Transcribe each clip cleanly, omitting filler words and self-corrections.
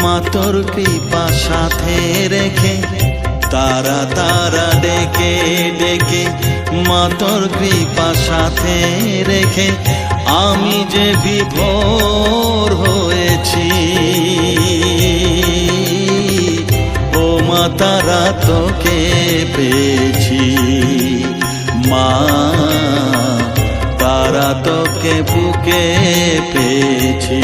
মা তোর কৃপা সাথে রেখে তারা তারা ডেকে ডেকে মা তোর কৃপা সাথে রেখে আমি যে বিভোর হয়েছি। ও মা তারা তোকে পেয়েছি, মা তারা তোকে বুকে পেয়েছি।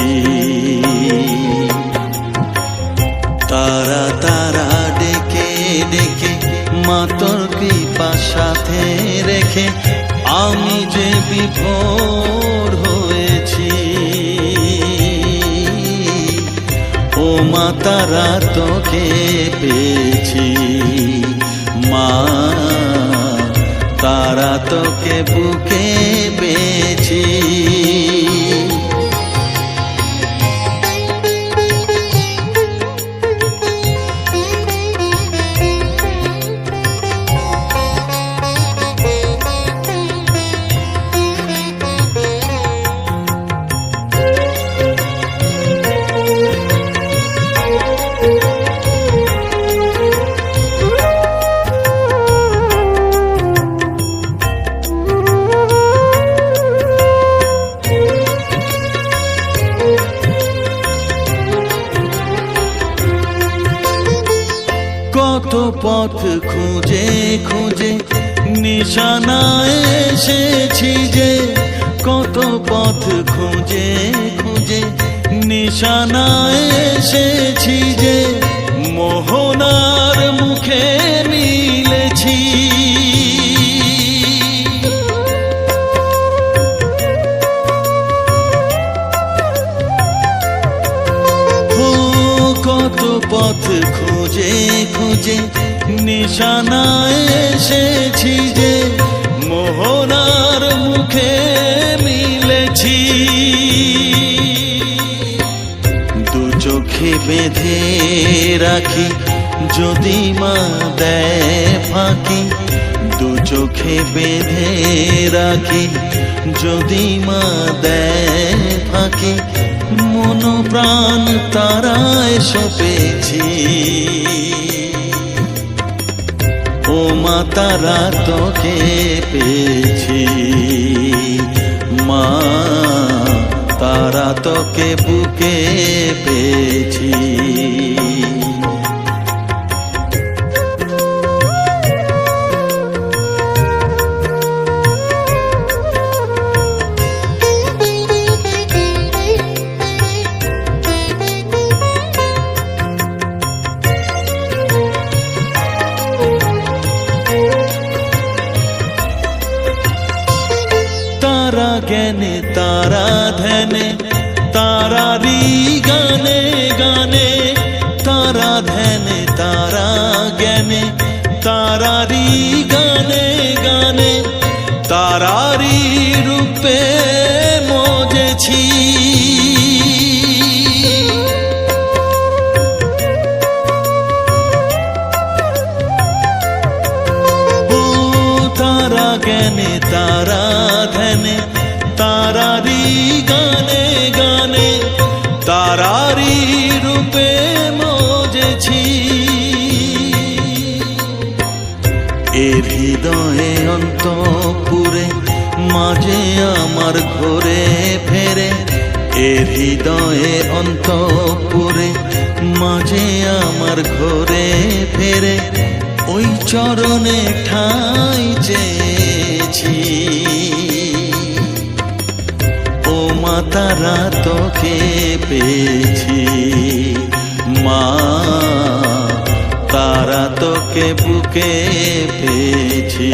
তারা তারা ডেকে ডেকে মা তোর কৃপা সাথে রেখে আমি যে বিভোর হয়েছি। ও মা তারা তোকে পেয়েছি, মা তারা তোকে বুকে পেয়েছি। কত পথ খুঁজে খুঁজে নিশানায় এসেছি যে, কত পথ খুঁজে খুঁজে নিশানায় এসেছি যে, মোহনার মুখে মিলেছি। কত পথ খুঁজে খুঁজে নিশানায় এসেছি যে, মোহনার মুখে মিলেছি। দু চোখে বেঁধে রাখি যদি মা দেয় ফাঁকি, দু চোখে বেঁধে রাখি যদি মা দেয় ফাঁকি, মন প্রাণ তারায় সপেছি। ও মা তারা তোকে পেয়েছি, মা তারা তোকে বুকে পেয়েছি। তারা জ্ঞানে তারা ধ্যানে তারারি গানে গানে, তারা ধ্যানে তারা জ্ঞানে তারারি গানে গানে, তারারি রূপে মজেছি। তারা জ্ঞানে তারা ধ্যানে তারারি গানে গানে, তারারি রূপে মজেছি। এর হৃদয়ে অন্তপুরে মাঝে আমার ঘরে ফেরে, এর হৃদয়ে অন্তপুরে মাঝে আমার ঘরে ফেরে, ওই চরণে ঠাঁই চেয়েছি। ও মা তারা তোকে পেয়েছি, মা তারা তোকে বুকে পেয়েছি।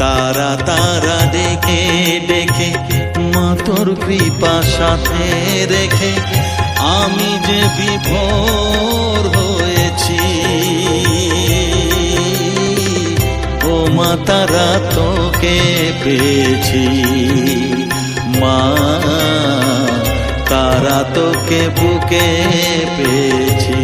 তারা তারা ডেকে ডেকে মা তোর কৃপা সাথে রেখে আমি যে বিভোর হয়েছি। ও মা তারা তোকে পেয়েছি, মা তারা তোকে বুকে পেয়েছি।